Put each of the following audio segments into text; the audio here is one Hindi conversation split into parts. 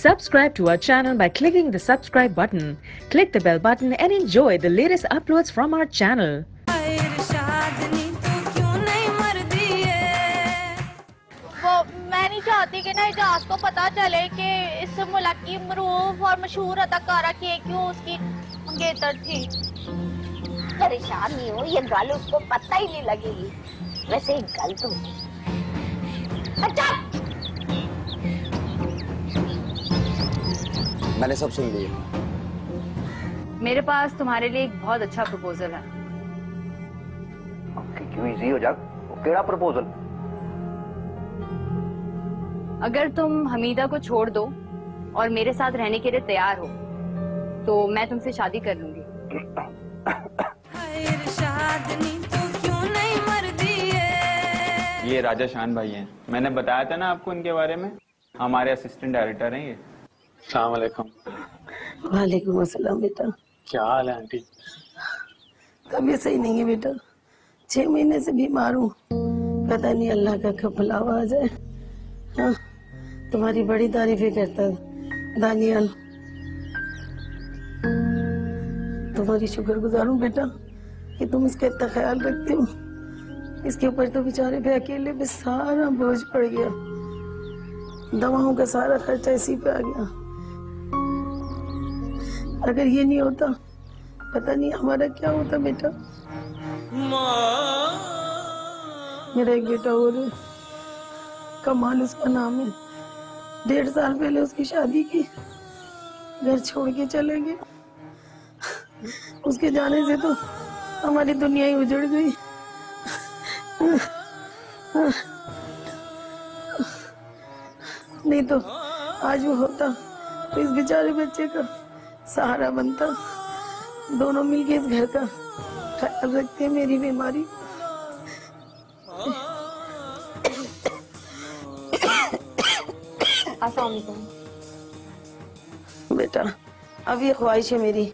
Subscribe to our channel by clicking the subscribe button. Click the bell button and enjoy the latest uploads from our channel. मैं नहीं चाहती कि ना इजाज को पता चले कि इस मुल्क की मरूफ और मशहूर अदाकारा की क्यों उसकी मंगेतर थी। परेशान नहीं हो, ये गल उसको पता ही नहीं लगेगी। वैसे एक गल तो अच्छा, मैंने सब सुन लिया। मेरे पास तुम्हारे लिए एक बहुत अच्छा प्रपोजल है। क्यों इजी हो जा, केड़ा प्रपोजल? अगर तुम हमीदा को छोड़ दो और मेरे साथ रहने के लिए तैयार हो तो मैं तुमसे शादी कर लूंगी। ये राजा शान भाई हैं, मैंने बताया था ना आपको इनके बारे में, हमारे असिस्टेंट डायरेक्टर हैं ये। अस्सलाम वालेकुम। वालेकुम अस्सलाम। बेटा क्या हाल है आंटी? तबीयत सही नहीं है बेटा, 6 महीने से बीमार हूँ। पता नहीं अल्लाह का कब बुलावा आ जाए। हाँ, तुम्हारी बड़ी तारीफें करता है दानियाल। तुम्हारी शुक्रगुजार हूँ बेटा कि तुम इसका इतना ख्याल रखते हो। इसके ऊपर तो बेचारे पे अकेले पे सारा बोझ पड़ गया, दवाओं का सारा खर्चा इसी पे आ गया। अगर ये नहीं होता पता नहीं हमारा क्या होता बेटा। मेरा एक बेटा और है, कमाल उसका नाम है। 1.5 साल पहले उसकी शादी की, घर छोड़ के चले गए। उसके जाने से तो हमारी दुनिया ही उजड़ गई। नहीं तो आज वो होता तो इस बेचारे बच्चे का सहारा बनता। दोनों मिलके इस घर का ख्याल रखते हैं। मेरी बीमारी बेटा, अब ये ख्वाहिश है मेरी,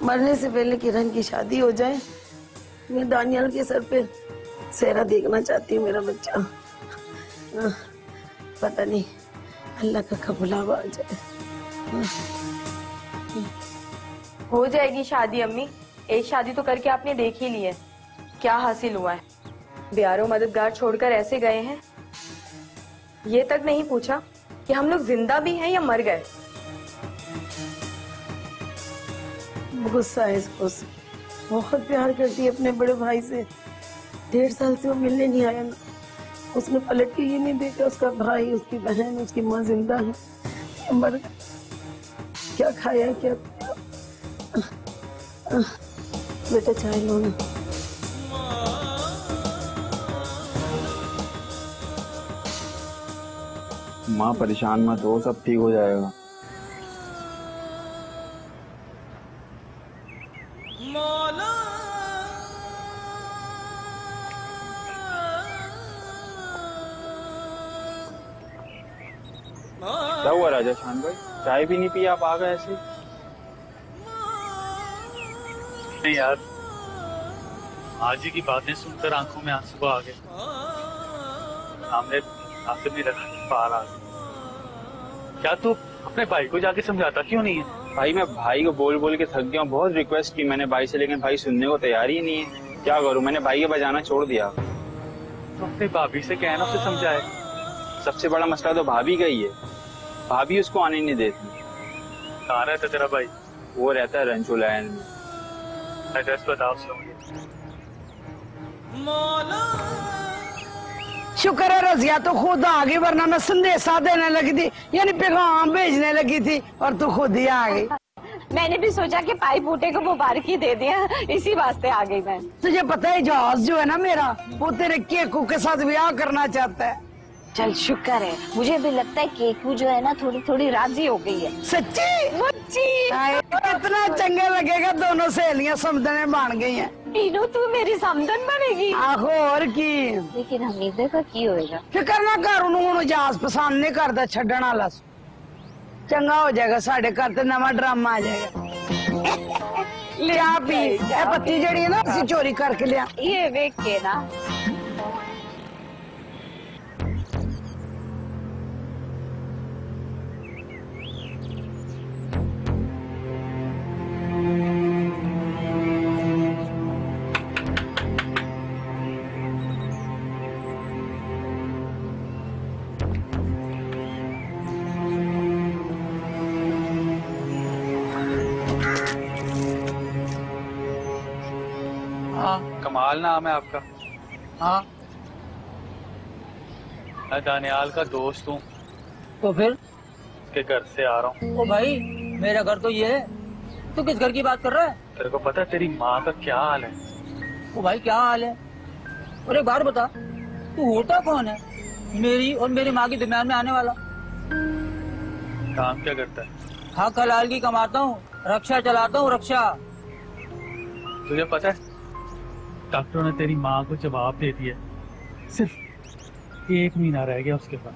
मरने से पहले किरण की शादी हो जाए। मैं दानियाल के सर पे सेहरा देखना चाहती हूँ मेरा बच्चा। पता नहीं अल्लाह का कब बुलावा आ जाए। हो जाएगी शादी अम्मी, एक शादी तो करके आपने देख ही ली है। क्या हासिल हुआ है? प्यारो मददगार छोड़कर ऐसे गए हैं, ये तक नहीं पूछा कि हम लोग जिंदा भी हैं या मर गए। गुस्सा है इसको, बहुत प्यार करती है अपने बड़े भाई से। 1.5 साल से वो मिलने नहीं आया ना, उसने पलट के ये नहीं देखा उसका भाई, उसकी बहन, उसकी माँ जिंदा है मर गए। क्या खाया क्या बेटा, चाय लो ना। माँ परेशान मत हो, सब ठीक हो जाएगा। क्या हुआ राजा शान भाई, चाय भी नहीं पी आप आ गए ऐसे? नहीं यार, आज ही की बातें सुनकर आंखों में आंसू आ गए। सामने आंसू नहीं रखा, पार आ गए। क्या तू अपने भाई को जाके समझाता क्यों नहीं है? भाई मैं भाई को बोल बोल के थक गया हूँ, बहुत रिक्वेस्ट की मैंने भाई से, लेकिन भाई सुनने को तैयार ही नहीं है। क्या करूँ, मैंने भाई के बजाना छोड़ दिया। तो अपनी भाभी से कहना, उसे समझाए। सबसे बड़ा मसला तो भाभी का ही है, भाभी उसको आने नहीं देती। कहाँ रहता तेरा भाई? वो रहता है रंचो लाइन में। एड्रेस बताओ। शुक्र है रजिया तो खुद आ गई, वरना मैं संदेशा देने लगी थी, यानी पैगाम भेजने लगी थी और तू खुद ही आ गई। मैंने भी सोचा कि भाई बूटे को मुबारकी दे दिया, इसी वास्ते आ गई मैं। तुझे पता है जहाज जो है ना मेरा, वो तेरे केकू के साथ ब्याह करना चाहता है। चल शुक्र है, मुझे भी लगता है केकू जो है ना थोड़ी थोड़ी राजी हो गई है। सच्ची मुच्ची कितना चंगा लगेगा, दोनों सहेलियां समझने बन गई हैं। मीनू तू मेरी समझन बनेगी। आहो और की, लेकिन हमीदे का की होएगा? फिक्र ना कर, उन्होंने जहाज पसंद नहीं करता छड़न वाला। चंगा हो जाएगा, साढ़े घर ते नवा ड्रामा आ जाएगा। लिया पी, पत्ती जड़ी है ना असी चोरी करके लिया। ये वेख के ना कमाल नाम है आपका? हाँ। मैं दानियाल का दोस्त हूँ। तो फिर? उसके घर से आ रहा हूँ। ओ भाई, मेरा घर तो ये है। तू किस घर की बात कर रहा है? तेरे को पता है तेरी माँ का क्या हाल है? ओ भाई, क्या हाल है? और एक बात बता, तू होता कौन है मेरी और मेरी माँ के दरमियान में आने वाला? काम क्या करता है? हक हलाल की कमाता हूँ, रक्षा चलाता हूँ, रक्षा। तुझे पता है डॉक्टरों ने तेरी माँ को जवाब दे दिया, सिर्फ 1 महीना रह गया उसके पास।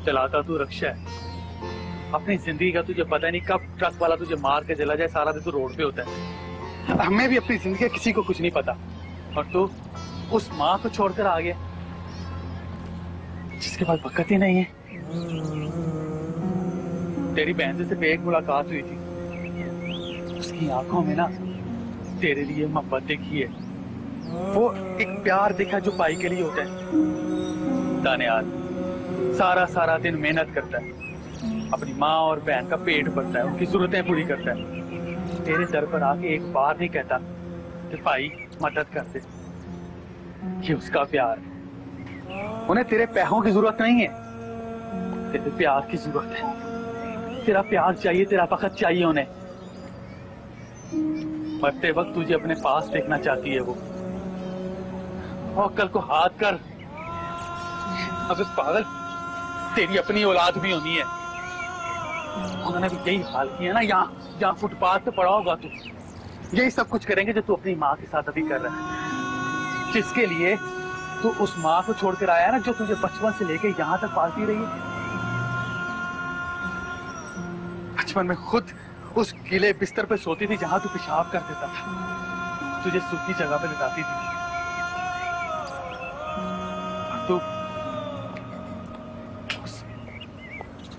चलाता तू रक्षा है। अपनी जिंदगी का तुझे पता नहीं कब ट्रक वाला तुझे मार के चला जाए, सारा दिन तू रोड पे होता है। हमें भी अपनी जिंदगी किसी को कुछ नहीं पता, और तू उस माँ को छोड़कर आ गया जिसके पास बकत ही नहीं है। तेरी बहन से सिर्फ एक मुलाकात हुई थी, उसकी आंखों में ना तेरे लिए मोहब्बत देखी है। वो एक प्यार देखा जो भाई के लिए होता है। दानियाल सारा सारा दिन मेहनत करता है, अपनी माँ और बहन का पेट भरता है, उनकी जरूरतें पूरी करता है। तेरे दर पर आके एक बार नहीं कहता कि भाई मदद कर दे। ये उसका प्यार है। उन्हें तेरे पैसों की जरूरत नहीं है, तेरे प्यार की जरूरत है। तेरा प्यार चाहिए, तेरा वक्त चाहिए उन्हें। मरते वक्त तुझे अपने पास देखना चाहती है वो। और कल को हाथ कर, अब इस पागल तेरी अपनी औलाद भी होनी है। उन्होंने भी यही हाल किया ना, यहाँ फुटपाथ पे पड़ा होगा तू। यही सब कुछ करेंगे जो तू अपनी माँ के साथ अभी कर रहा है, जिसके लिए तू उस माँ को छोड़कर आया ना, जो तुझे बचपन से लेके यहाँ तक पालती रही है। बचपन में खुद उस गीले बिस्तर पे सोती थी जहां तू पेशाब कर देता था, तुझे सूखी जगह पे लिटाती थी। तू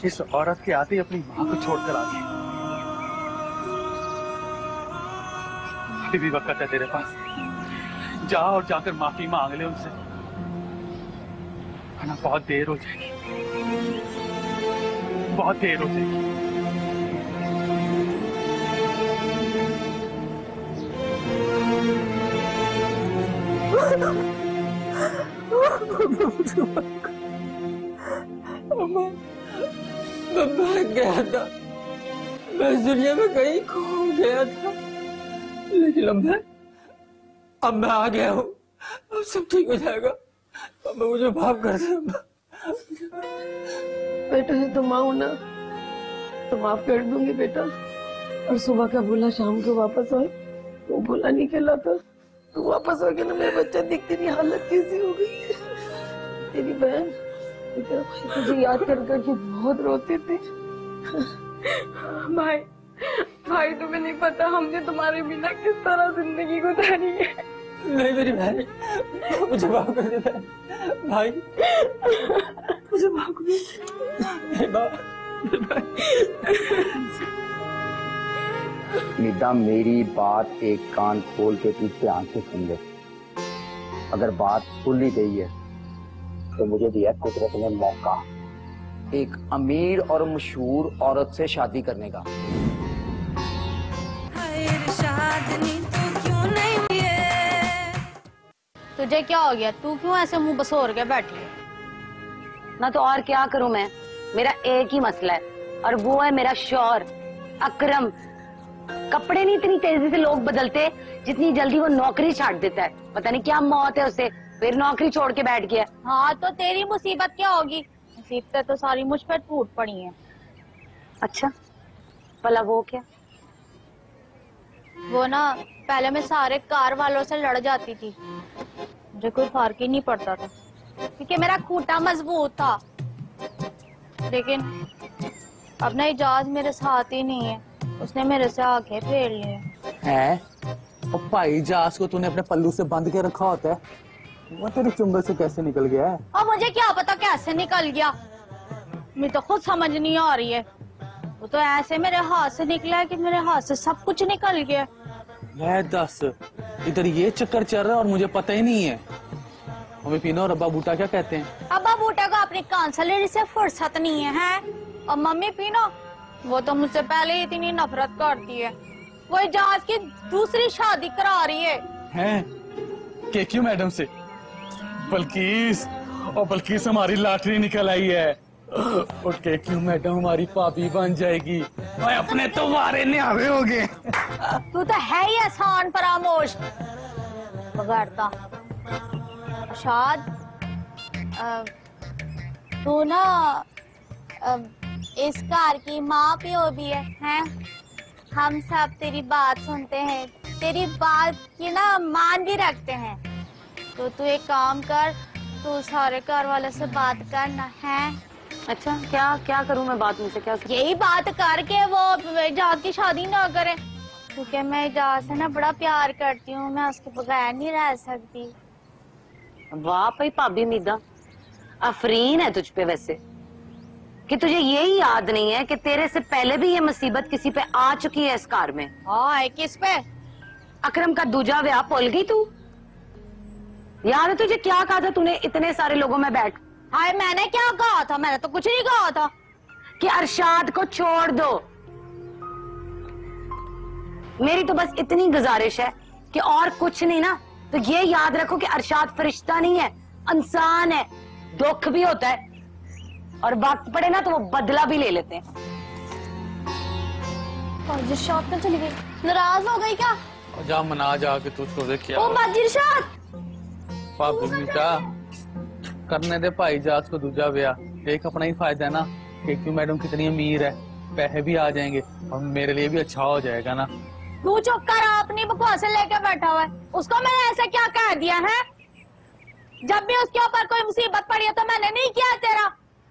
इस औरत के आते ही अपनी माँ को छोड़कर आ गई। अभी भी वक्त है तेरे पास, जा और जाकर माफी मांग ले उनसे, वरना बहुत देर हो जाएगी, बहुत देर हो जाएगी। मैं भाग गया था, मैं इस दुनिया में कहीं खो गया था, लेकिन अब मैं आ गया हूँ। अब सब ठीक हो जाएगा। अब मुझे माफ कर दे। बेटा है तो माँ ना, तो माफ कर दूंगी बेटा। और सुबह का बोला शाम को वापस आए, वो बोला नहीं कहलाता। तू वापस हो गया ना, मेरा बच्चा देख तेरी हालत कैसी हो गई है। तेरी बहन तेरा भाई तुझे याद कर करके बहुत रोते थे। भाई तुम्हें नहीं पता हमने तुम्हारे बिना किस तरह जिंदगी गुजारी है। नहीं मेरी बहन, मुझे माफ कर दे भाई, मुझे माफ कर दे। निदा, मेरी बात एक कान खोल के पीछे ध्यान से सुन ले। अगर बात खुल ही गई है तो मुझे दिया कुदरत ने मौका एक अमीर और मशहूर औरत से शादी करने का। तुझे क्या हो गया? तू क्यों ऐसे मुंह बसोर के बैठी है? ना तो और क्या करूं मैं, मेरा एक ही मसला है, और वो है मेरा शौहर अकरम। कपड़े नहीं इतनी तेजी से लोग बदलते जितनी जल्दी वो नौकरी छाट देता है। पता नहीं क्या मौत है उसे, फिर नौकरी छोड़ के बैठ गया। हाँ तो तेरी मुसीबत क्या होगी? मुसीबतें तो सारी मुझ पर टूट पड़ी हैं। अच्छा भला वो क्या? वो ना, पहले मैं सारे कार वालों से लड़ जाती थी, मुझे कोई फर्क ही नहीं पड़ता था क्योंकि मेरा खूंटा मजबूत था। लेकिन अब ना इजाज मेरे साथ ही नहीं है, उसने मेरे से आंखें फेर ली हैं। और भाई जहाज को तूने अपने पल्लू से बंद के रखा होता है, वो तेरे चुंबल से कैसे निकल गया है? अब मुझे क्या पता कैसे निकल गया, मुझे तो खुद समझ नहीं आ रही है। वो तो ऐसे मेरे हाथ से निकला है कि मेरे हाथ से सब कुछ निकल गया। मैं दस, इधर ये चक्कर चल रहा है और मुझे पता ही नहीं है। हमें पीनो और अब्बा बूटा क्या कहते हैं? अब्बा बूटा को अपनी कांसलरी से फुर्सत नहीं है, हैं? और मम्मी पीनो, वो तो मुझसे पहले ही इतनी नफरत करती है। वो एजाज की दूसरी शादी करा रही है। हैं? केक्यू मैडम से? बल्किस, और बल्किस हमारी लॉटरी निकल आई है। और केक्यू मैडम हमारी भाभी बन जाएगी। और अपने तो वारे न्यारे हो गए। तू तो है ही आसान फरामोश बगैरता। शाद तू ना इस घर की माँ प्यो भी है? हम सब तेरी बात सुनते हैं, तेरी बात की ना मान भी रखते हैं। तो तू एक काम कर, तू सारे घर वाले से बात करना है। अच्छा, क्या क्या करूं मैं बात उनसे? क्या यही बात करके वो एजाज की शादी ना करे, क्योंकि मैं एजाज से ना बड़ा प्यार करती हूँ, मैं उसके बगैर नहीं रह सकती। वाह भाई भाभी मीदा, अफरीन है तुझ पे वैसे कि तुझे यही याद नहीं है कि तेरे से पहले भी ये मुसीबत किसी पे आ चुकी है इस कार में। हाँ, किस पे? अकरम का दूजा ब्याह भूल गई तू? याद है तुझे क्या कहा था तूने इतने सारे लोगों में बैठ? हाय, मैंने क्या कहा था? मैंने तो कुछ नहीं कहा था। कि अरशाद को छोड़ दो। मेरी तो बस इतनी गुजारिश है कि और कुछ नहीं ना तो ये याद रखो कि अरशाद फरिश्ता नहीं है, इंसान है। दुख भी होता है और वक्त पड़े ना तो वो बदला भी ले लेते हैं। जिरशाद तो चली गई, नाराज हो गई क्या? जा मना जाके तुझको देख क्या। ओ जिरशाद, भाभी मीदा करने दे भाई जाज को दूजा ब्याह। देख अपना ही फायदा है ना। केक्यू मैडम कितनी अमीर है, पैसे भी आ जाएंगे और मेरे लिए भी अच्छा हो जाएगा ना। तू चुप कर, अपनी बकवासें लेके बैठा हुआ है। उसको मैंने ऐसा क्या कह दिया है? जब भी उसके ऊपर कोई मुसीबत पड़ी है तो मैंने नहीं किया तेरा।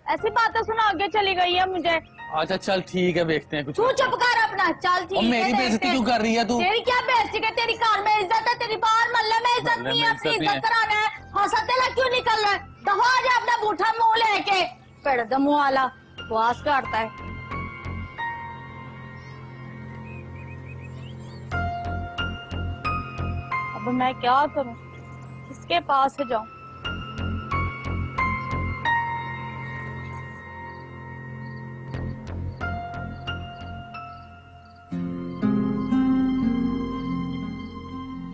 ऐसी बातें सुना के चली गई है मुझे। अच्छा चल ठीक है, देखते हैं कुछ। तू चुप कर अपना, चल ठीक है। मेरी बेइज्जती क्यों कर रही है तू? तेरी क्या बेइज्जती है? तेरी कार में इज्जत है, तेरी बाहर मोहल्ले में इज्जत नहीं है। अपनी इज्जत कराना है, हंसते क्यों निकल रहा है? दफा जा अपना बूठा मुंह लेके। पेड़ द मुंह वाला बकवास करता है। अब मैं क्या करूं, किसके पास जाऊं?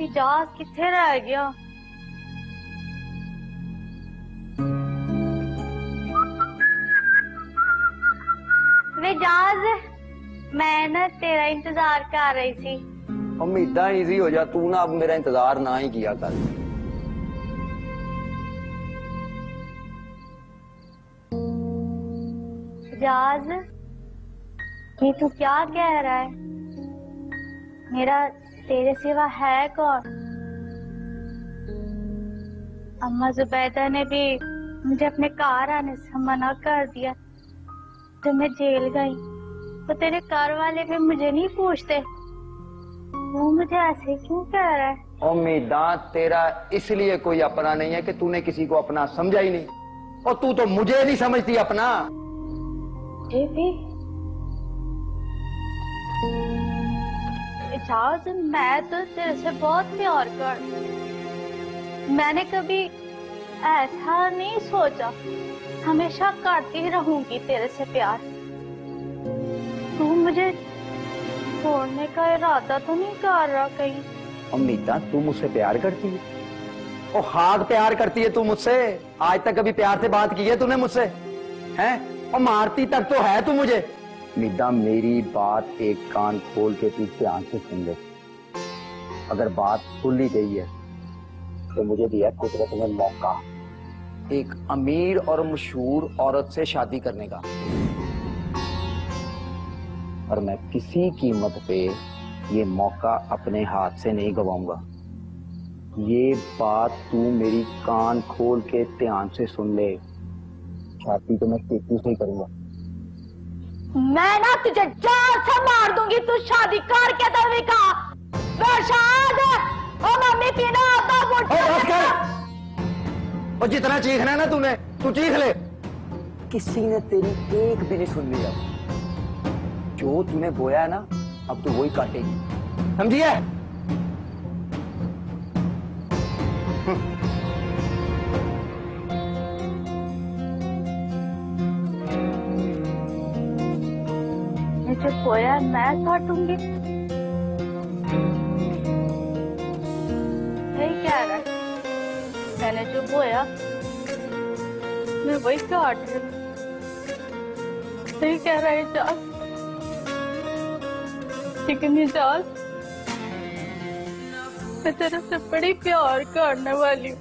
एजाज किथे रह गया? एजाज, मैं ना तेरा इंतजार कर रही थी। उम्मीदा इजी हो जा, तू ना अब मेरा इंतजार ना ही किया कर। एजाज, ये तू क्या कह रहा है? मेरा तेरे सिवा है कौन? अम्मा जुबैदा ने भी मुझे अपने कार आने से मना कर दिया। जब मैं जेल गई तो तेरे कार वाले भी मुझे नहीं पूछते। वो मुझे ऐसे क्यों कह रहा है? उम्मीदा तेरा इसलिए कोई अपना नहीं है कि तूने किसी को अपना समझा ही नहीं, और तू तो मुझे नहीं समझती अपना। एजाज, मैं तो तेरे से बहुत प्यार कर, मैंने कभी ऐसा नहीं सोचा। हमेशा करती रहूंगी तेरे से प्यार। तू मुझे छोड़ने का इरादा तो नहीं कर रहा कहीं? उम्मीदा तू मुझसे प्यार करती है? ओ हाथ प्यार करती है तू मुझसे? आज तक कभी प्यार से बात की है तूने मुझसे? हैं? और मारती तक तो है तू मुझे। उम्मीदा मेरी बात एक कान खोल के तू ध्यान से सुन ले। अगर बात खुल ही गई है तो मुझे दिया कुदरत ने मौका एक अमीर और मशहूर औरत से शादी करने का, और मैं किसी कीमत पे ये मौका अपने हाथ से नहीं गवाऊंगा। ये बात तू मेरी कान खोल के ध्यान से सुन ले। शादी तो मैं केकू से ही करूंगा। मैं ना तुझे जान से मार दूंगी। तू शादी करके तो भी कहा मम्मी पीना और जितना चीखना है ना तूने, तू चीख ले। किसी ने तेरी एक भी नहीं सुन लिया। जो तूने बोया है ना, अब तू वही काटेगी, समझिए? जो बोया मैं काटूंगी? कह रहा है? मैंने जो बोया मैं वही काट रही। सही कह रहा है इजाज, लेकिन इजाज मैं तेरे से बड़ी प्यार करने वाली हूँ,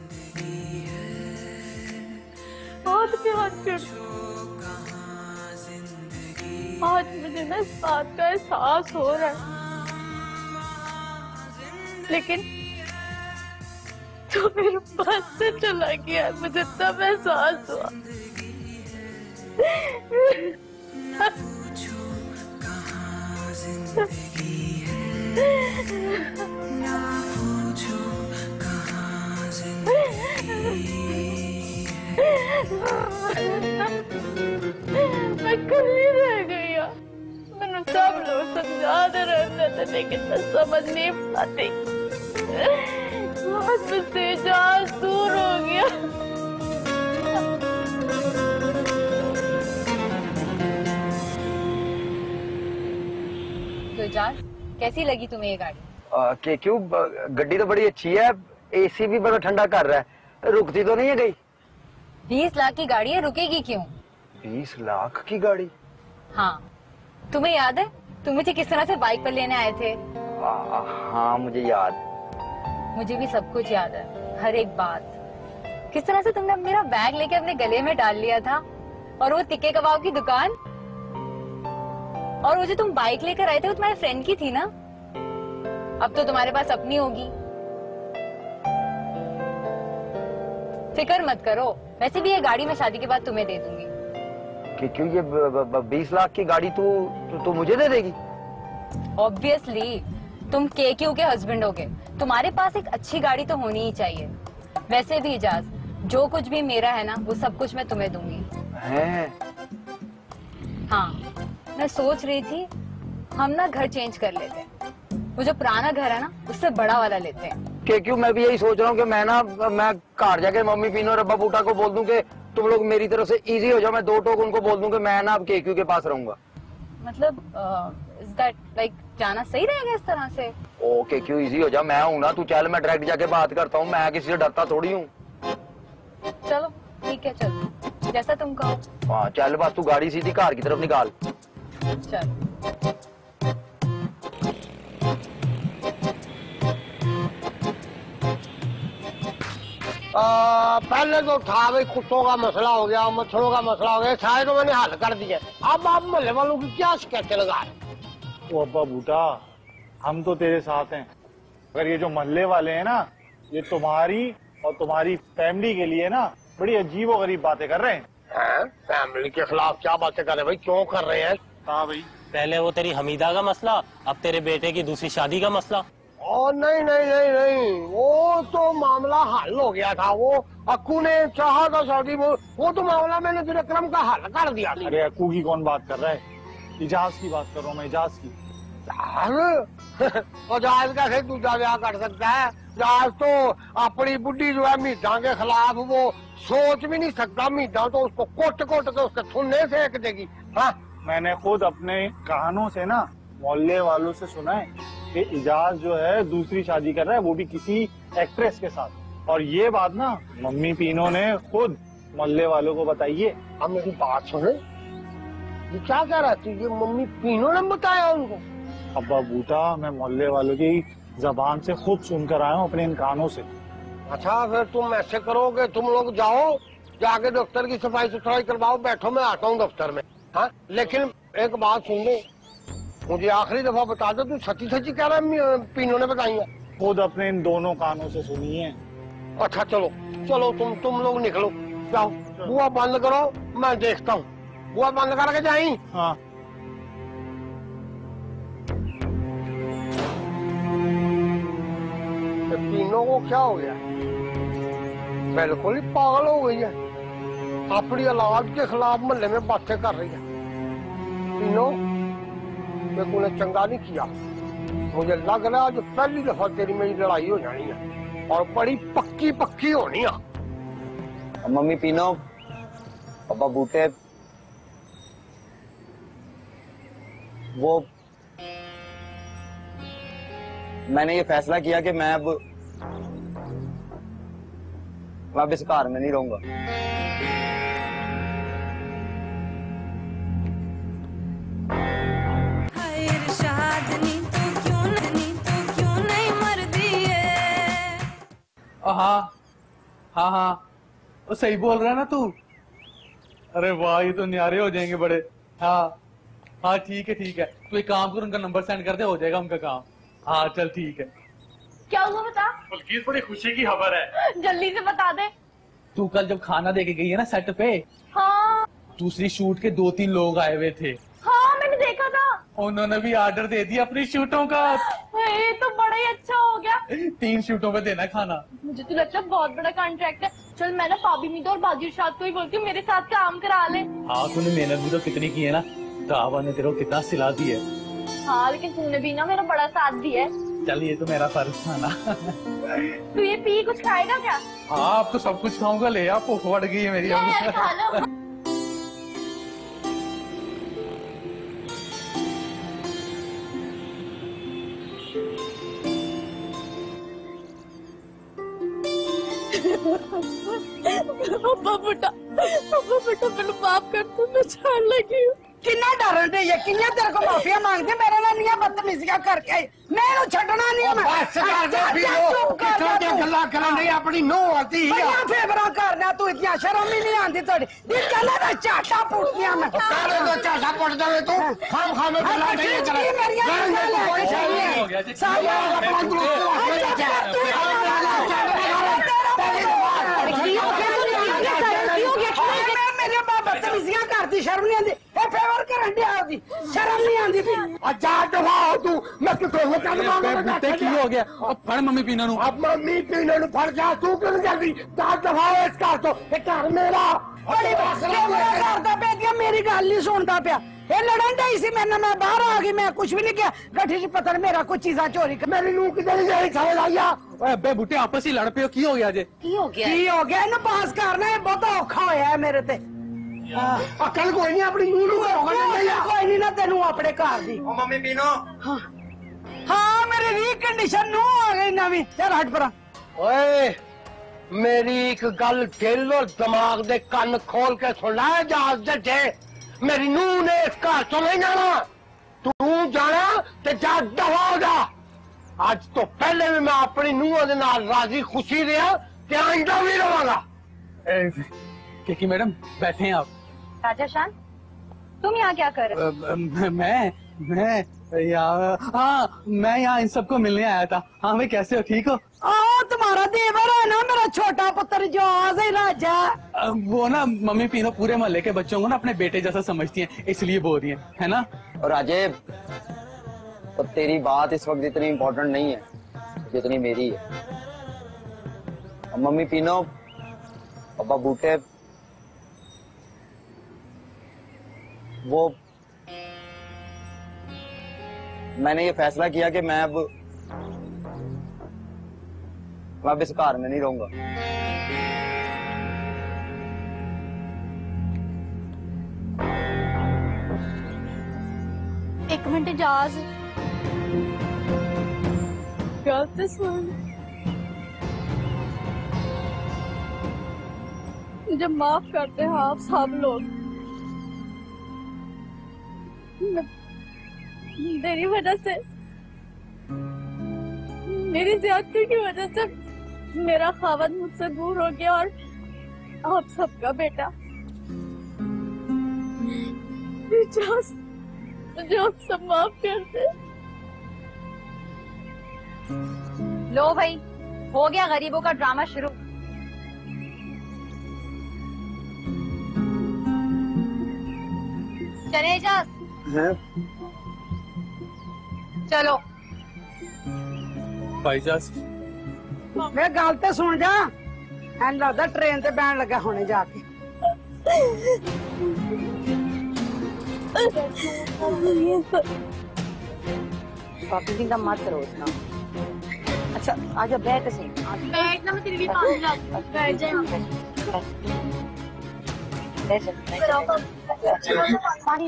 बहुत प्यार करती हूँ। आज मुझे ना इस बात का एहसास हो रहा है, लेकिन तो मेरे पास से चला गया, मुझे तब एहसास हुआ। मैं अकेली रह गई, मैंने सब लोग समझाते रहते थे, लेकिन मैं समझ नहीं पाती। आज मुझसे इजाज दूर हो गया। तो इजाज, कैसी लगी तुम्हें ये गाड़ी? क्यों, गड्डी तो बड़ी अच्छी है, एसी भी बड़ा ठंडा कर रहा है, रुकती तो नहीं है कहीं? 20 लाख की गाड़ी है, रुकेगी क्यों? 20 लाख की गाड़ी? हाँ, तुम्हें याद है तुम मुझे किस तरह से बाइक पर लेने आए थे? हाँ मुझे याद। मुझे भी सब कुछ याद है, हर एक बात। किस तरह से तुमने मेरा बैग लेके अपने गले में डाल लिया था, और वो तिक्के कबाब की दुकान, और वो जो तुम बाइक लेकर आए थे वो तुम्हारे फ्रेंड की थी ना? अब तो तुम्हारे पास अपनी होगी। फिक्र मत करो, वैसे भी ये गाड़ी मैं शादी के बाद तुम्हें दे दूंगी। क्यों, ये 20 लाख की गाड़ी तू मुझे दे देगी? ऑब्वियसली, तुम केक्यू के हस्बैंड होगे, तुम्हारे पास एक अच्छी गाड़ी तो होनी ही चाहिए। वैसे भी इजाज, जो कुछ भी मेरा है ना, वो सब कुछ मैं तुम्हें दूंगी। है? हाँ, मैं सोच रही थी हम ना घर चेंज कर लेते हैं, वो जो पुराना घर है ना उससे बड़ा वाला लेते हैं। क्यों, मैं भी यही सोच रहा हूँ कि मैं घर जाके मम्मी पीनो और अब्बा बूटा को बोल दूं कि तुम लोग मेरी तरफ से इजी हो जाओ, मैं 2 टोक उनको बोल दूं कि मैं ना अब केक्यू के पास रहूंगा। मतलब इज दैट लाइक जाना सही रहेगा इस तरह से? ओके, क्यों इजी हो जा, मैं हूं ना, तू चल, मैं डायरेक्ट जाके बात करता हूँ, मैं किसी से डरता थोड़ी हूँ। चलो ठीक है, चलो जैसा तुम कहो। हाँ चल, बस तू गाड़ी सीधी कार की तरफ निकाल। चल। पहले तो था भाई, कुत्तों का मसला हो गया, मच्छरों का मसला हो गया, सारे तो मैंने हल कर दिया। अब आप मोहल्ले वालों की क्या शिकायतें लगा रहे? ओ अब्बा बूटा, हम तो तेरे साथ हैं, अगर ये जो मोहल्ले वाले हैं ना, ये तुम्हारी और तुम्हारी फैमिली के लिए ना बड़ी अजीब और गरीब बातें कर रहे हैं। फैमिली के खिलाफ क्या बातें कर रहे हैं भाई, क्यों कर रहे हैं? हाँ भाई, पहले वो तेरी हमीदा का मसला, अब तेरे बेटे की दूसरी शादी का मसला। और नहीं नहीं नहीं नहीं, वो तो मामला हल हो गया था। वो अक्कू ने चाहा था शादी, वो तो मामला मैंने तेरे क्रम का हल कर दिया। अरे अक्कू की कौन बात कर रहा है, इजाज की बात कर रहा हूँ मैं, इजाज की। और जहाज कैसे दूसरा ब्याह कर सकता है? जहाज तो अपनी बुढ़ी जो है मीठा के खिलाफ वो सोच भी नहीं सकता, मीठा तो उसको कोट कोट के उसके थुन्ने सेक देगी। हाँ, मैंने खुद अपने कानों से ना मोहल्ले वालों से सुना है कि इजाज जो है दूसरी शादी कर रहा है, वो भी किसी एक्ट्रेस के साथ। और ये बात ना मम्मी पीनो ने खुद मोहल्ले वालों को बताई है। अब मेरी बात सुने, ये क्या कह रहा थी? ये मम्मी पीनो ने बताया उनको? अब्बा बूटा, मैं मोहल्ले वालों की जबान से खुद सुनकर आया हूँ, अपने इन कानों से। अच्छा, फिर तुम ऐसे करोगे, तुम लोग जाओ, जाके दफ्तर की सफाई सुथराई करवाओ, बैठो, मैं आता हूँ दफ्तर में। हाँ, लेकिन एक बात सुन लो, मुझे आखिरी दफा बता दो, तू सच्ची सच्ची कह रहा है पीनो ने बताई है? खुद अपने इन दोनों कानों से सुनी है। अच्छा चलो चलो, तुम लोग निकलो, जाओ, बुआ बंद करो, मैं देखता हूँ। बुआ बंद करके जाई। हाँ। पीनो को क्या हो गया? बिल्कुल ही पागल हो गई है, अपनी औलाद के खिलाफ मोहल्ले में बातें कर रही है। पीनो, तूने चंगा नहीं किया, मुझे लग रहा है जो पहली दफा तेरी मेरी लड़ाई हो जानी है, और बड़ी पक्की पक्की होनी है। मम्मी पीनो, पापा बूटे, वो मैंने ये फैसला किया कि मैं अब मैं अब इस घर में नहीं रहूंगा। हाँ हाँ हाँ, वो सही बोल रहा है ना तू। अरे वाह, ये तो न्यारे हो जाएंगे बड़े। हाँ हाँ ठीक है, तू एक काम कर, उनका नंबर सेंड कर दे, हो जाएगा उनका काम। हाँ चल ठीक है। क्या हुआ बता। बल्कि बड़ी खुशी की खबर है। जल्दी से बता दे। तू कल जब खाना दे के गई है ना सेट पे, हाँ दूसरी शूट के 2-3 लोग आए हुए थे। हाँ मैंने देखा था। उन्होंने भी ऑर्डर दे दिया अपनी शूटों का। ये तो बड़ा ही अच्छा हो गया। 3 शूटों पे देना खाना। मुझे तो लगता है बहुत बड़ा कॉन्ट्रैक्ट है। चल मैं ना पाबी मीता और बाजी इरशाद को ही बोलती हूँ मेरे साथ काम करा ले। हाँ तूने मेहनत भी तो कितनी की है ना, दावा ने तेरे को कितना सिला दी है। हाँ लेकिन तुमने भी ना मेरा बड़ा साथ दिया है। चल ये तो मेरा फर्ज था ना। तू ये पी कुछ खाएगा क्या। हाँ अब तो सब कुछ खाऊंगा, ले आप भूख बढ़ गई है मेरी। खा लो। अब्बा बेटा मैंने माफ कर तू, मैं छाड़ लगी हूँ। किन्ना डरन दे, किन्ना तेरे को माफिया मांगदे, मेरे नाल निया बदतमीजियां करके मैं छड़ना नहीं। मैं बस कर दे पीओ, किथों दी गल्लां करन नहीं, अपनी नूह आती है। बड़ा फेवरा करना तू, इतनी शर्म ही नहीं आंदी तोड़ी। दिल चले ना चाटा पुटनिया में काले तो चाटा पुट दे तू, खाम में गल्लां नहीं करे। मेरी कोई सही नहीं साया अपना मेरे बाप बदतमीजियां करती, शर्म नहीं आंदी। ए फेवर करन दे आदी, शर्म नहीं आंदी भी। अच्छा दबाओ तू, मैं किथों हो कर मांगा। की हो गया, अब फड़ मम्मी पीना नु। अब मम्मी पीना नु फड़ जा, तू क्यों जल्दी ता दबाओ इस घर तो। ये घर मेरा बड़ी करता पे दिया, मेरी गल नहीं सुनता पिया। ये लड़न दे इसी मैंने, मैं बाहर आ गई, मैं कुछ भी नहीं किया। गठी पता नहीं मेरा कुछ चीजा चोरी कर। मेरी नूह किधर गई समझ आया। ओए अबे बुट्टे आपस ही लड़ पे हो, की हो गया जे। की हो गया इन्हें पास करना, ये बहुत औखा होया है मेरे ते। अकल कोई नहीं, अपनी नूह नूह कोई नहीं ना तेनू अपने घर दी। मम्मी पीनो। हाँ मेरी रीकंडीशन नू आ गई नवी। चल हट परा। ओए मेरी एक गल दिल और दिमाग दे कान खोल के सुन ले, जहाज दे मेरी नूह ने इस घर चो नहीं जाना। तू जाना ते जा दफा जा। आज तो पहले भी मैं अपनी नूह दे नाल राजी खुशी रहा ते आइंदा भी रहांगा। केकी मैडम बैठे हैं आप। राजा शान, तुम यहाँ क्या कर रहे हो। मैं यहाँ, हाँ मैं यहाँ इन सबको मिलने आया था। हाँ भाई कैसे हो, ठीक हो। तुम्हारा देवर है ना मेरा छोटा पुत्र जो आज ही राजा। वो ना मम्मी पीनो पूरे मोहल्ले के बच्चों को ना अपने बेटे जैसा समझती हैं, इसलिए बोल रही हैं, है ना। और राजेब, तो तेरी बात इस वक्त इतनी इम्पोर्टेंट नहीं है जितनी मेरी है। मम्मी पीनो, पापा बूटे, वो मैंने ये फैसला किया कि मैं अब इस घर में नहीं रहूंगा। एक मिनट इजाज। गलत सुन, मुझे माफ करते हैं आप सब लोग। मेरी वजह से, मेरी ज्यादती की वजह से मेरा खावत मुझसे दूर हो गया और आप सबका बेटा मुझे आप सब माफ कर दे। लो भाई, हो गया गरीबों का ड्रामा शुरू। चले इजाज। चलो भाईजाज, मैं गल तो सुन जा। एन लगता ट्रेन ते बैन लगा होने जाके। पापी जी का मत रोजना। अच्छा आजा बैठ सही। बैठ ना, मैं तेरे लिए पानी ला दूं। बैठ जा यहाँ पे। पानी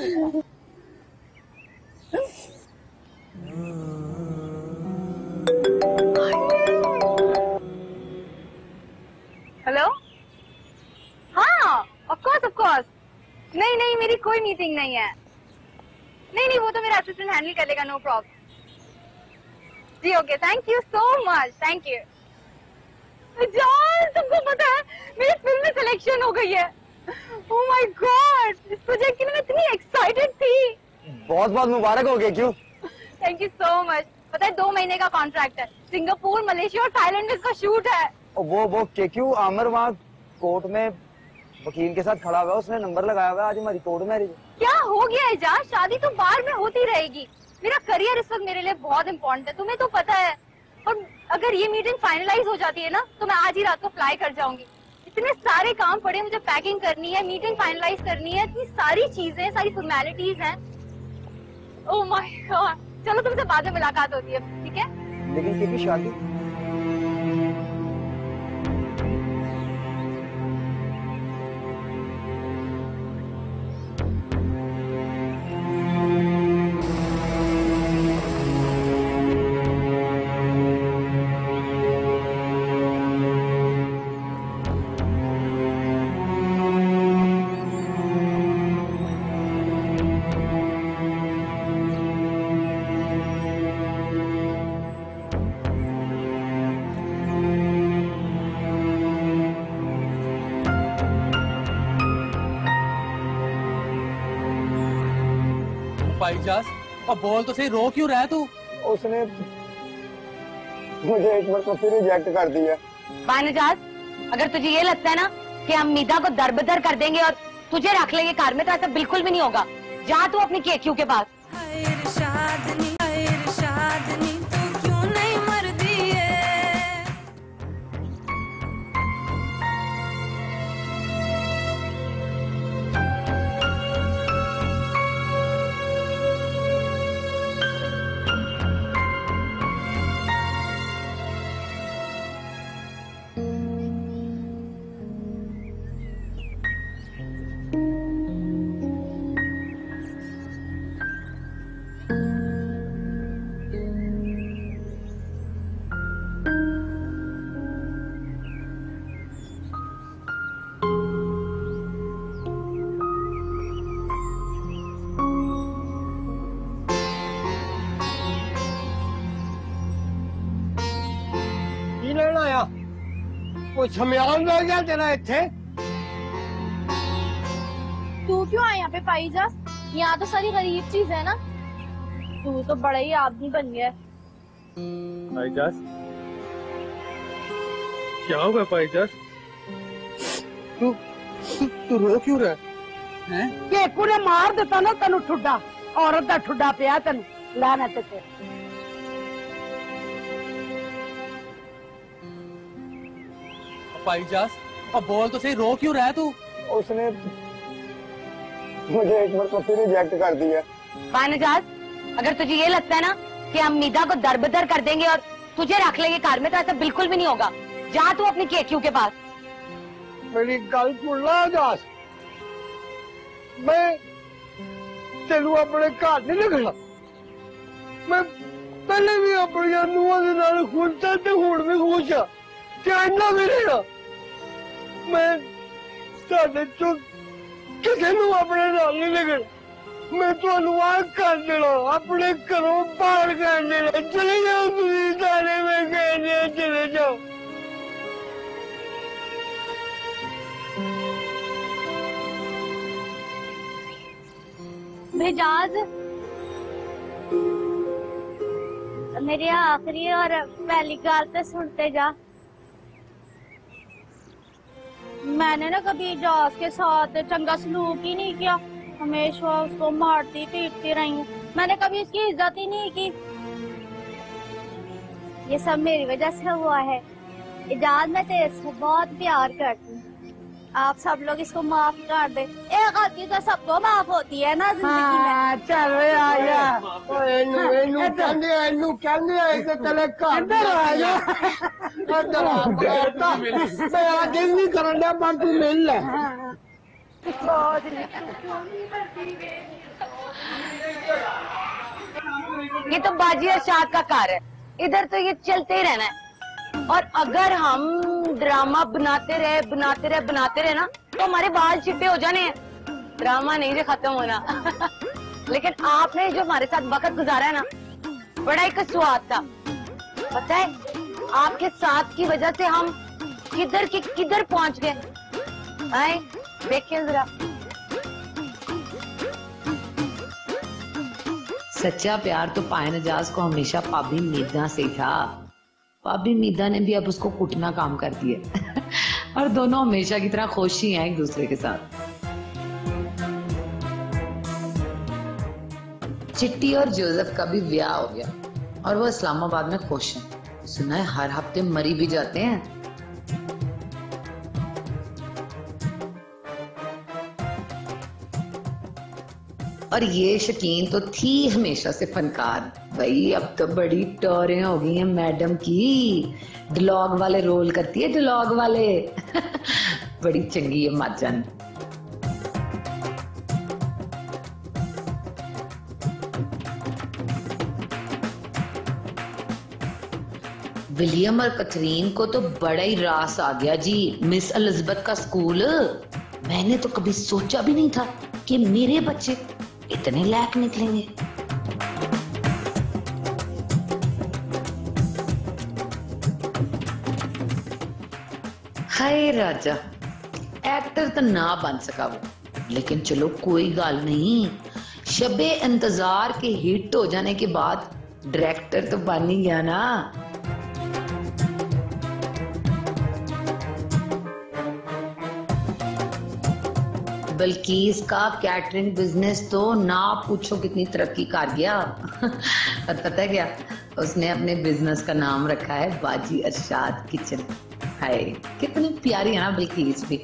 हेलो कोई मीटिंग नहीं है। नहीं, वो तो मेरा असिस्टेंट हैंडल कर लेगा, नो प्रॉब्लम। जी okay, thank you so much, thank you. तुमको पता है मेरी फिल्म में सिलेक्शन हो गई है। ओह माय गॉड, इस प्रोजेक्ट के लिए मैं इतनी एक्साइटेड थी। बहुत बहुत मुबारक हो गया। क्यों? Thank you so much. पता है 2 महीने का कॉन्ट्रैक्ट है, सिंगापुर, मलेशिया और थाईलैंड में इसका शूट है। वो क्यों आमिर वहाँ कोर्ट में वकील के साथ खड़ा हुआ है, उसने नंबर लगाया हुआ है, आज हमारी कोर्ट मैरिज। क्या हो गया है जा, शादी तो बाहर में होती रहेगी। मेरा करियर इस वक्त मेरे लिए बहुत इम्पोर्टेंट है, तुम्हें तो पता है। और अगर ये मीटिंग फाइनलाइज हो जाती है ना तो मैं आज ही रात को फ्लाई कर जाऊंगी। इतने सारे काम पड़े, मुझे पैकिंग करनी है, मीटिंग फाइनलाइज करनी है, इतनी सारी चीजें, सारी फॉर्मेलिटीज हैं। ओह माय गॉड, चलो तुमसे बाद में मुलाकात होती है, ठीक है? लेकिन क्योंकि शादी भाईजान, और बोल तो सही, रो क्यों रहा है तू? उसने मुझे एक बार तो फिर रिजेक्ट कर दिया। भाईजान, अगर तुझे ये लगता है ना कि हम मीदा को दरबदर कर देंगे और तुझे रख लेंगे कार में, तो ऐसा बिल्कुल भी नहीं होगा। जा तू अपनी केक्यू के पास। कोई समयान रह गया तेरा इत्थे? तू क्यों आया यहाँ पे पाईजा? यहाँ तो सारी गरीब चीज है ना। तू तो बड़ा ही आदमी बन गया। पाईजास, क्या होगा पाईजास? तू रो क्यों रहा है? केकू ने मार दिता ना तेन ठुड्डा, औरत का ठुड्डा पिया तेन लानत ते। पाईजास, और बोल तो सही, रो क्यों रहा है तू? उसने मुझे एक बार तो फिर रिजेक्ट कर दिया। भाईजान, अगर तुझे ये लगता है ना कि हम मीदा को दरबदर कर देंगे और तुझे रख लेंगे कार में, तो ऐसा बिल्कुल भी नहीं होगा। जा तू अपनी केक्यू के पास। मेरी गल सुन ला जास, मैं तेनू अपने घर नहीं रखना। मैं पहले भी अपनी नूहां दे नाल खुश था ते हुण भी खुश आ, इन्ना भी रहना। मैं साडे चों किसी नूं अपने नाल नहीं लगना। मैं तुहानू आ कर देना, अपने घरों बाहर कर देना। चले जाओ तुसीं सारे, मैं कहने चले जाओ। भेजाज, मेरी आखिरी और पहली गाल तो सुनते जा। मैंने ना कभी एजाज के साथ चंगा सलूक ही नहीं किया, हमेशा उसको मारती पीटती रही हूँ। मैंने कभी उसकी इज्जत ही नहीं की। ये सब मेरी वजह से हुआ है। एजाज, मैं तेरे से बहुत प्यार करती हूँ। आप सब लोग इसको माफ कर दे। एक गलती तो सबको माफ होती है ना जिंदगी में। चल आया, मैं आज नहीं करना, मन तू मिल ले। ये तो बाजी और शाद का कार है, इधर तो ये चलते ही रहना है। और अगर हम ड्रामा बनाते रहे ना तो हमारे बाल चिट्टे हो जाने हैं। ड्रामा नहीं जो खत्म होना। लेकिन आपने जो हमारे साथ वक्त गुजारा है ना, बड़ा एक स्वाद था। पता है, आपके साथ की वजह से हम किधर के किधर पहुंच गए। आए देखिए जरा। सच्चा प्यार तो पाए नजाज को हमेशा पाबी मीदा से था। पाबी मीदा ने भी अब उसको कुटना काम कर दिया और दोनों हमेशा की तरह खुश ही हैं एक दूसरे के साथ। चिट्टी और जोसेफ का भी ब्याह हो गया और वो इस्लामाबाद में खुश हैं। सुना है हर हफ्ते मरी भी जाते हैं। और ये शकीन तो थी हमेशा से फनकार। भाई अब तो बड़ी टोरें हो गई हैं मैडम की, डिलॉग वाले रोल करती है, डिलॉग वाले। बड़ी चंगी है माजन। विलियम और कैथरीन को तो बड़ा ही रास आ गया जी मिस एलिजाबेथ का स्कूल। मैंने तो कभी सोचा भी नहीं था कि मेरे बच्चे इतने लायक निकलेंगे। हाय राजा, एक्टर तो ना बन सका वो, लेकिन चलो कोई गल नहीं। शबे इंतजार के हिट हो जाने के बाद डायरेक्टर तो बन ही गया ना। बल्कि इसका कैटरिंग बिजनेस तो ना पूछो कितनी तरक्की कर गया। और पता है क्या, उसने अपने बिजनेस का नाम रखा है बाजी अरशाद किचन। हाय कितनी प्यारी है ना बिल्किस भी।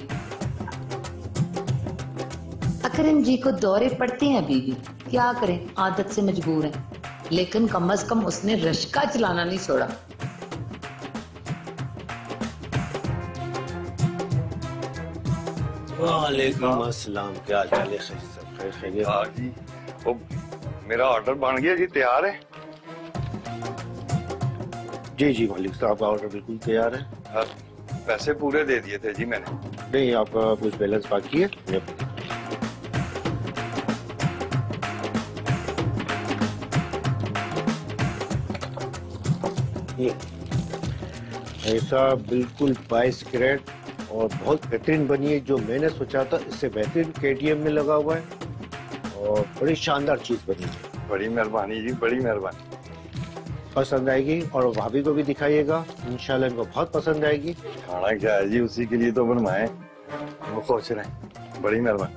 अकरम जी को दौरे पड़ते हैं अभी भी, क्या करें आदत से मजबूर हैं, लेकिन कम से कम उसने रश्का चलाना नहीं छोड़ा। वालेकुम अस्सलाम, क्या हाल है? सब खैर खैरियत? हाँ जी, वो मेरा ऑर्डर बन गया जी, तैयार है। जी जी मालिक साहब, का ऑर्डर बिल्कुल तैयार है। हाँ, पैसे पूरे दे दिए थे जी मैंने। नहीं, आपका कुछ बैलेंस बाकी है। ये ऐसा बिल्कुल 22 कैरेट और बहुत बेहतरीन बनी है। जो मैंने सोचा था इससे बेहतरीन KTM में लगा हुआ है और बड़ी शानदार चीज बनी है। बड़ी मेहरबानी जी, बड़ी मेहरबानी। पसंद आएगी और भाभी को भी दिखाइएगा, इंशाल्लाह इनको बहुत पसंद आएगी। खाना क्या है जी, उसी के लिए तो बनवाए, वो सोच रहे हैं। बड़ी मेहरबानी।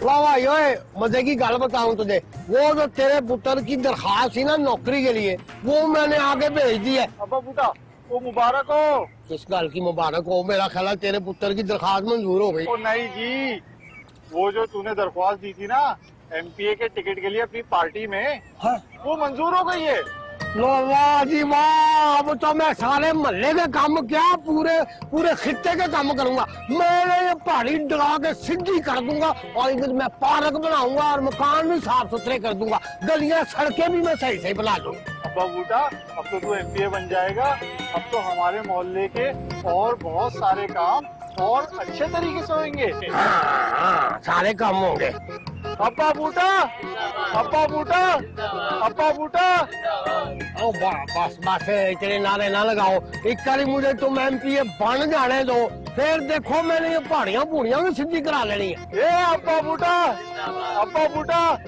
वाह वाह, ये मजे की गल बताऊं तुझे, वो जो तेरे पुत्र की दरखास्त थी ना नौकरी के लिए, वो मैंने आगे भेज दी है। अब्बा बूटा, वो मुबारक हो। किस गल की मुबारक हो? मेरा ख्याल है तेरे पुत्र की दरखास्त मंजूर हो गई। ओ नहीं जी, वो जो तूने दरख्वास्त दी थी ना MPA के टिकट के लिए अपनी पार्टी में, हाँ? वो मंजूर हो गई है। वाह जी वाह, अब तो मैं सारे मोहल्ले के काम क्या पूरे खित्ते के काम करूंगा। मैंने ये पहाड़ी डरा के सीधी कर दूंगा और इधर मैं पार्क बनाऊंगा और मकान भी साफ सुथरे कर दूंगा, गलियां सड़कें भी मैं सही सही बना दूंगा। अब्बा बूटा, अब तो तू MPA बन जाएगा। अब तो हमारे मोहल्ले के और बहुत सारे काम और अच्छे तरीके से होंगे। हाँ, सारे काम होंगे। अब्बा बूटा, अब्बा बूटा, अब्बा बूटा। ओ बस बस, इतने नारे ना लगाओ। एक बारी मुझे तुम MPA बन जाने दो, फिर देखो मैंने ये पहाड़ियाँ पूड़ियाँ भी सीधी करा लेनी है। ए अब्बा बूटा, अब्बा बूटा।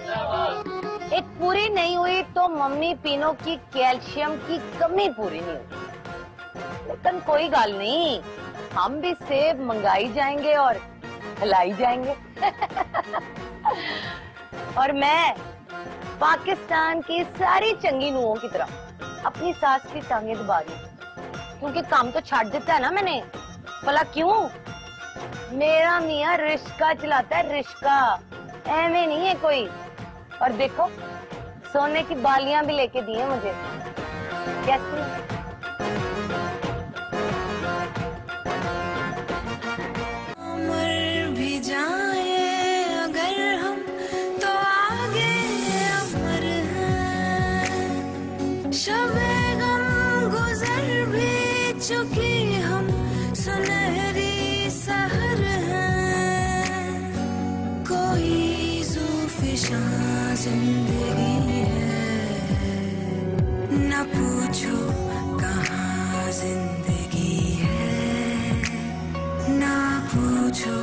एक पूरी नहीं हुई तो मम्मी पीनो की कैल्शियम की कमी पूरी नहीं हुई। लेकिन कोई गल नहीं, हम भी सेब मंगाई जाएंगे और खिलाई जाएंगे। और मैं पाकिस्तान की सारी चंगी नुओं की तरह अपनी सास की टांगे दबा रही, क्योंकि काम तो छाड़ देता है ना मैंने। भला क्यों? मेरा मियाँ रिश्का चलाता है, रिश्का, ऐਵੇਂ नहीं है कोई। और देखो सोने की बालियां भी लेके दी है मुझे। कैसी? मर भी जाए अगर हम तो आगे अमर हैं। शबे गम गुजर भी चुकी हम सुनहरी सहर हैं। परेशान जिंदगी है, ना पूछो कहाँ जिंदगी है, ना पूछो